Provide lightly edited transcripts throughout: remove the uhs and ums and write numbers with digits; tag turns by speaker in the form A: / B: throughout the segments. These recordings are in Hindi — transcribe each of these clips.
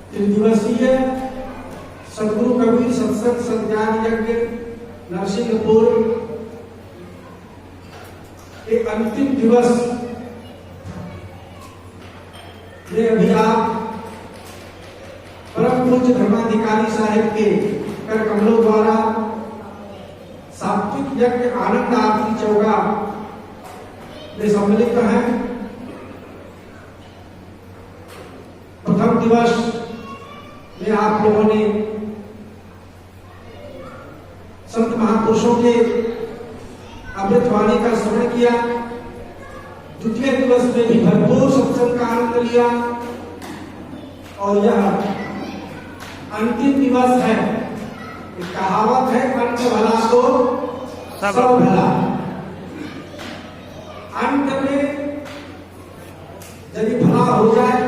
A: त्रिदिवसीय सदगुरु कबीर सत्संग संज्ञान यज्ञ नरसिंहपुर एक अंतिम दिवस में अभी आप परम पूज्य धर्माधिकारी साहिब के कर कमलों द्वारा सात्विक यज्ञ आनंद आरती चौगा में सम्मिलित हैं। प्रथम दिवस में आप लोगों ने संत महापुरुषों के अमृतवाणी का श्रवण किया। द्वितीय दिवस में भी भरपूर सत्संग का आनंद लिया और यह अंतिम दिवस है। एक कहावत है, अंत भला तो सब भला। अंत में यदि भला हो जाए,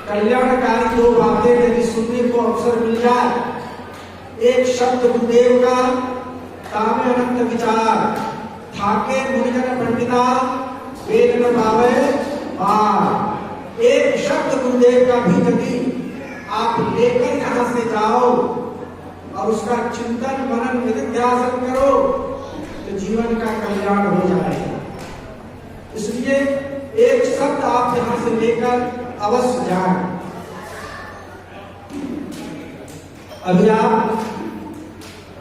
A: कल्याणकारी दो बातें यदि सुनने को अवसर मिल जाए, एक शब्द गुरुदेव का तामे अनंत विचार, थाके मुनिजन पंडिता वेद न पावे पार। एक शब्द गुरुदेव का भी यदि आप लेकर यहां से जाओ और उसका चिंतन मनन निधिध्यासन करो तो जीवन का कल्याण हो जाएगा। इसलिए एक शब्द आप यहां से लेकर अवश्य जाएं। अभी आप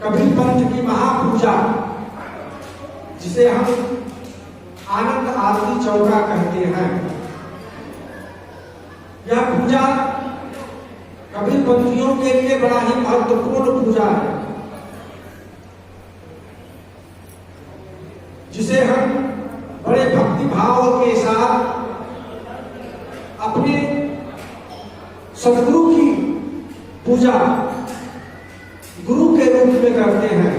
A: कबीर पंथ की महापूजा, जिसे हम आनंद आरती चौका कहते हैं, यह पूजा कबीर पंथियों के लिए बड़ा ही महत्वपूर्ण पूजा है, जिसे हम बड़े भक्ति भाव के साथ अपने सदगुरु की पूजा गुरु के रूप में करते हैं।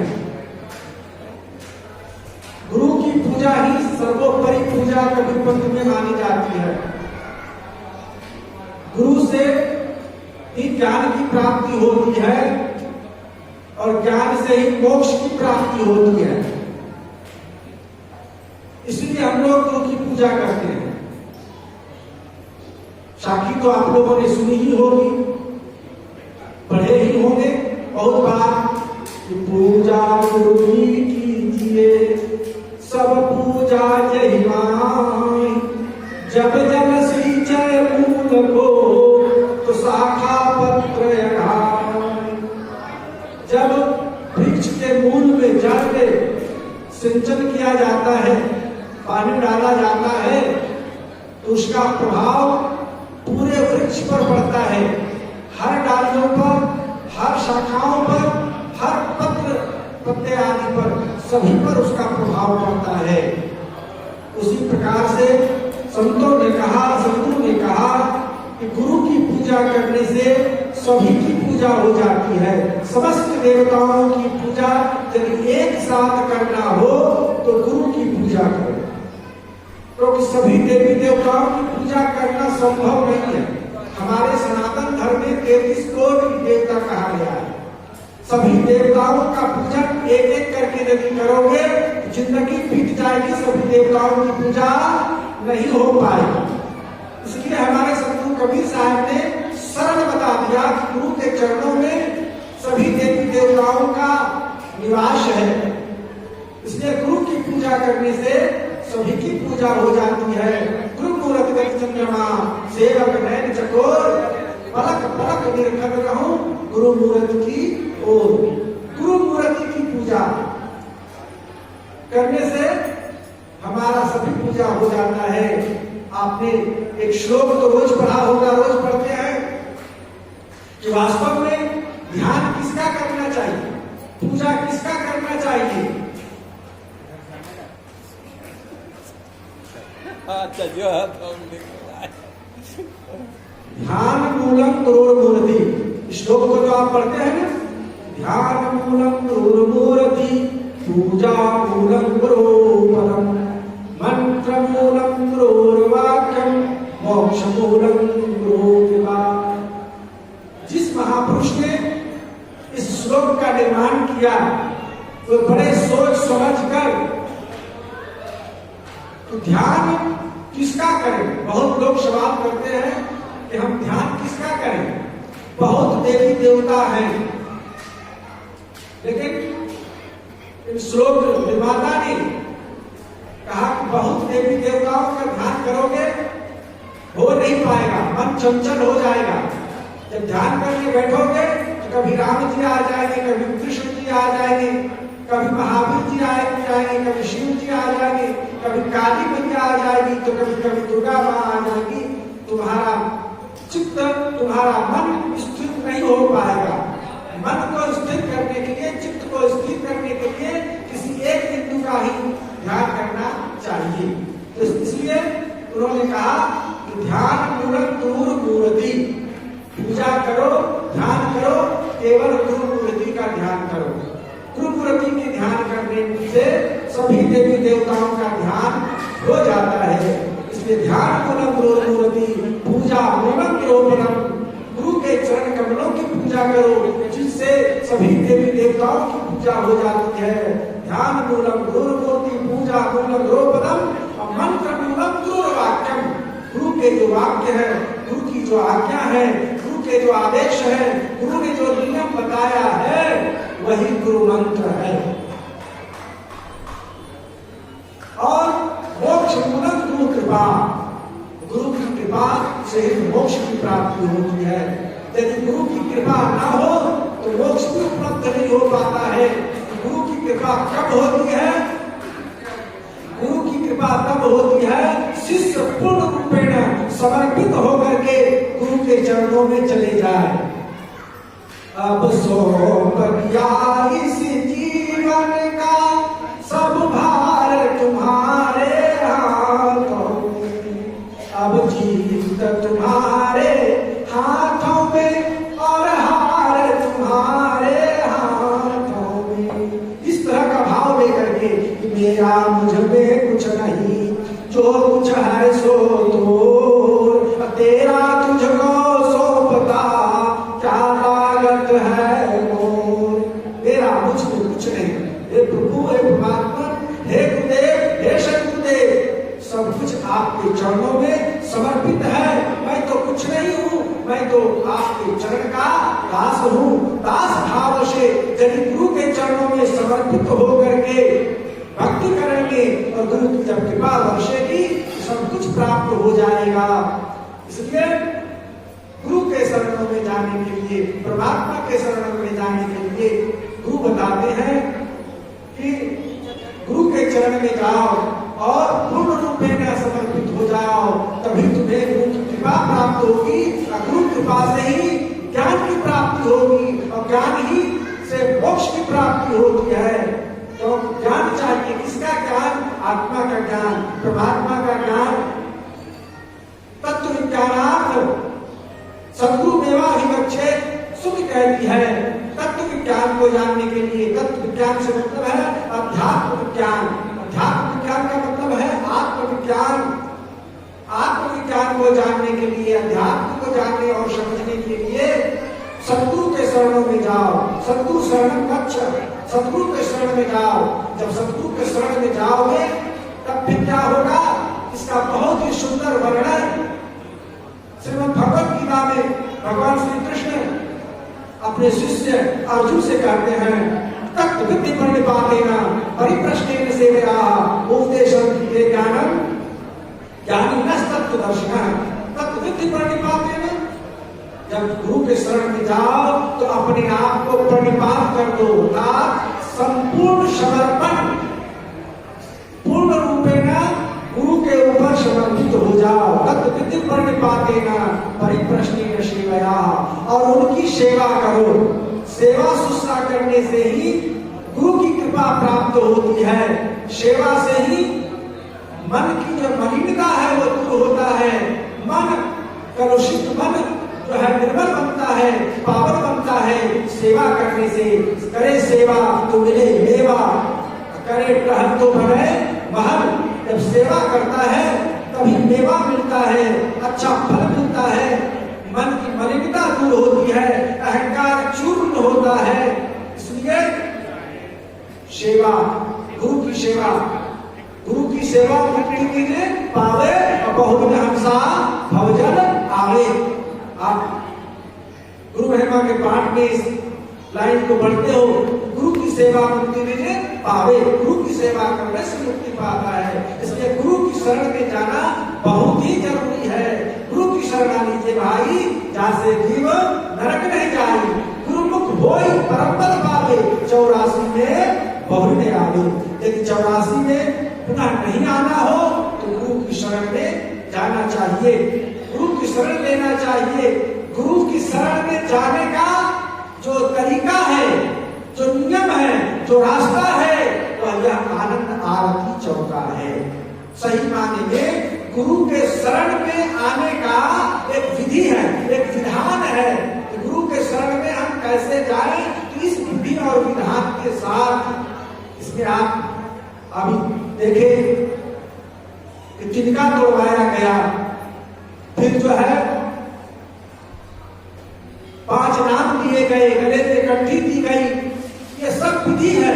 A: गुरु की पूजा ही सर्वोपरि पूजा कबीर पंथ में मानी जाती है। गुरु से ही ज्ञान की प्राप्ति होती है और ज्ञान से ही मोक्ष की प्राप्ति होती है। इसलिए हम लोग गुरु की पूजा करते हैं। साखी तो आप लोगों ने सुनी ही होगी, पढ़े ही होंगे बहुत बार कि पूजा गुरु की कीजिए, सब पूजा यही माई। जब जन सींचे मूल को तो शाखा पत्र अघाई। जब वृक्ष के मूल में जड़ में सिंचन किया जाता है, पानी डाला जाता है, तो उसका प्रभाव पूरे वृक्ष पर पड़ता है। हर डालियों पर, हर शाखाओं पर, हर पत्र पत्ते आदि पर, सभी पर उसका प्रभाव पड़ता है। उसी प्रकार से संतों ने कहा, सदगुरु ने कहा कि गुरु की पूजा करने से सभी की पूजा हो जाती है। समस्त देवताओं की पूजा यदि एक साथ करना हो तो गुरु की पूजा करो, क्योंकि सभी देवी देवताओं की पूजा करना संभव नहीं है। हमारे सनातन धर्म में 33 कोटि देवता कहा गया है। सभी देवताओं का पूजन एक एक करके यदि करोगे जिंदगी बीत जाएगी, सभी देवताओं की पूजा नहीं हो पाएगी। इसलिए हमारे सदगुरु कबीर साहब ने सरल बता दिया कि गुरु के चरणों में सभी देवी देवताओं का निवास है। इसलिए गुरु की पूजा करने से सभी की पूजा हो जाती है। गुरु मूरत गति चंद्रमा सेवक नयन चकोर, पलक पलक निरखत रहूं गुरु मूरत की ओर। गुरु मूर्ति की पूजा करने से हमारा सभी पूजा हो जाता है। आपने एक श्लोक तो रोज पढ़ा होगा, रोज पढ़ते हैं कि वास्तव में ध्यान किसका करना चाहिए, पूजा किसका करना चाहिए। ध्यान मूलम गुरुर मूर्ति, श्लोक को जो आप पढ़ते हैं ना, ध्यान मूलम गुरुर मूर्ति, पूजा मूलम गुरु परम, मंत्र मूलम गुरुर वाक्यम, मोक्ष मूलम गुरु कृपा। जिस महापुरुष ने इस श्लोक का निर्माण किया वो बड़े सोच समझ कर तो ध्यान किसका करें? बहुत लोग सवाल करते हैं कि हम ध्यान किसका करें? बहुत देवी देवता हैं, लेकिन श्लोक निर्माता ने कहा कि बहुत देवी देवताओं का ध्यान करोगे हो नहीं पाएगा, मन चंचल हो जाएगा। जब ध्यान करके बैठोगे तो कभी राम जी आ जाएंगे, कभी कृष्ण जी आ जाएंगे, कभी महावीर जी आ जाएंगे, कभी शिव जी आ जाएंगे, कभी काली मैया आ जाएगी, तो कभी कभी दुर्गा माँ आ जाएगी। तुम्हारा चित्त, तुम्हारा मन स्थिर नहीं हो पाएगा। मन को स्थिर करने के लिए, चित्त को स्थिर करने के लिए किसी एक बिंदु का ही ध्यान करना चाहिए। तो इसलिए उन्होंने कहा कि ध्यान मूलक गुरु मूर्ति, पूजा करो, ध्यान करो, केवल गुरु मूर्ति का ध्यान करो। गुरु मूर्ति के ध्यान करने से सभी देवी देवताओं का ध्यान हो जाता है। इसलिए ध्यान मूलक गुरु मूर्ति, पूजा मूलक गुरुपरम, गुरु के चरण कमलों की पूजा करो, जिससे सभी देवी देवताओं की पूजा हो जाती है। ध्यान मूलक गुरु मूर्ति, पूजा मूलक गुरुपरम और मंत्र मूलक गुरु वाक्यम। गुरु के जो वाक्य है, गुरु की जो आज्ञा है, गुरु के जो आदेश है, गुरु ने जो नियम बताया है, वही गुरु मंत्र है। और मोक्ष मूलक गुरु कृपा, गुरु की कृपा से ही मोक्ष की प्राप्ति होती है। यदि गुरु की कृपा न हो तो मोक्ष भी उपलब्ध नहीं हो पाता है। गुरु की कृपा कब होती है? गुरु की कृपा तब होती है शिष्य पूर्ण रूपेण समर्पित होकर के गुरु के चरणों में चले जाए। अब सौंप दिया इस जीवन का सब भार तुम्हारे हाथों में, अब जीत तुम्हारे हाथों में और हार तुम्हारे हाथों में। इस तरह का भाव लेकर के मेरा मुझ में कुछ नहीं, जो कुछ है सो तो तेरा तुझको सौंपता, क्या लागत है मोर। मेरा मुझ में कुछ नहीं, हे प्रभु, हे परमात्मा, हे गुरुदेव, हे शंकुदेव, सब कुछ आपके चरणों में समर्पित है। मैं तो कुछ नहीं हूँ, मैं तो आपके चरण का दास हूँ। दास भाव से यदि गुरु के चरणों में समर्पित होकर के भक्ति करेंगे और गुरु की जब कृपा बरसेगी सब कुछ प्राप्त हो जाएगा। इसलिए गुरु के शरणों में जाने के लिए, परमात्मा के शरणों में जाने के लिए गुरु बताते हैं कि गुरु के चरण में जाओ और पूर्ण रूप में समर्पित हो जाओ, तभी तुम्हें गुरु की कृपा प्राप्त होगी। और गुरु कृपा से ही ज्ञान की प्राप्ति होगी और ज्ञान ही से मोक्ष की प्राप्ति होती है। तो ज्ञान चाहिए, किसका ज्ञान? आत्मा का ज्ञान, परमात्मा का ज्ञान। तत्व विज्ञानार्थ सद्गुरु मेवा ही बच्चे सुख कहती है। तत्व विज्ञान को जानने के लिए, तत्व विज्ञान से मतलब है अध्यात्म विज्ञान। अध्यात्म विज्ञान का मतलब है आत्मविज्ञान। आत्मविज्ञान को जानने के लिए, अध्यात्म को जानने और समझने के लिए सद्गुरु के शरणों में जाओ। सद्गुरु शरण गच्छ, सद्गुरु के शरण में जाओ। जब सद्गुरु के शरण में जाओगे तब फिर क्या होगा? इसका बहुत ही सुंदर वर्णन श्रीमद् भगवत गीता में भगवान श्री कृष्ण अपने शिष्य अर्जुन से कहते हैं, तत्व विद्धि प्रणिपातेन परिप्रश्नेन सेवया उपदेशं क्रिये ज्ञानं ज्ञानिनस्तत्त्वदर्शिनः। तत्व विद्धि प्रणिपातेन, जब गुरु के शरण में जाओ तो अपने आप को प्रणिपात कर दो, संपूर्ण समर्पण, पूर्ण रूपेण गुरु के ऊपर समर्पित हो जाओ। तत्व विद्धि प्रणिपातेन परिप्रश्नेन सेवया, और उनकी सेवा करो। सेवा शुश्रूषा करने से ही गुरु की कृपा प्राप्त होती है। सेवा से ही मन की जो मलिनता है वो दूर होता है। मन कलुषित मन जो है निर्मल बनता है, पावन बनता है सेवा करने से। करे सेवा तो मिले मेवा, करे टहल तो भरे महल। जब सेवा करता है तभी मेवा मिलता है, अच्छा फल मिलता है, मन की मलिनता दूर होती है, अहंकार चूर्ण होता है। इसलिए सेवा, गुरु की सेवा, गुरु की सेवा मुक्ति कीजिए पावे और बहुत हंसा भवजन आवे। आप गुरु महिमा के पाठ में इस लाइन को पढ़ते हो, गुरु की सेवा मुक्ति लीजिए पावे, गुरु की सेवा करने से मुक्ति पाता है। इसलिए गुरु की शरण में जाना बहुत ही जरूरी है। गुरु की शरण लीजिए भाई, जैसे जीव नरक नहीं जाए, गुरु मुख होई परम पद पावे, 84 में बहुने आवे। यदि 84 में पुनः नहीं आना हो तो गुरु की शरण में जाना चाहिए, गुरु की शरण लेना चाहिए। गुरु की शरण में जाने का जो तरीका है, जो नियम है, जो रास्ता है, वह यह आनंद आरती चौका है। सही माने में गुरु के शरण में आने का एक विधि है, एक विधान है। गुरु के शरण में हम कैसे जाएं, तो इस विधि और विधान के साथ इसमें आप अभी देखें तिनका तोड़वाया गया, फिर जो है 5 नाम दिए गए, गले से कंठी दी गई। ये सब विधि है।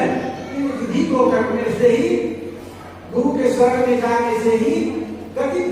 A: इन विधि को करने से ही, गुरु के शरण में जाने से ही गति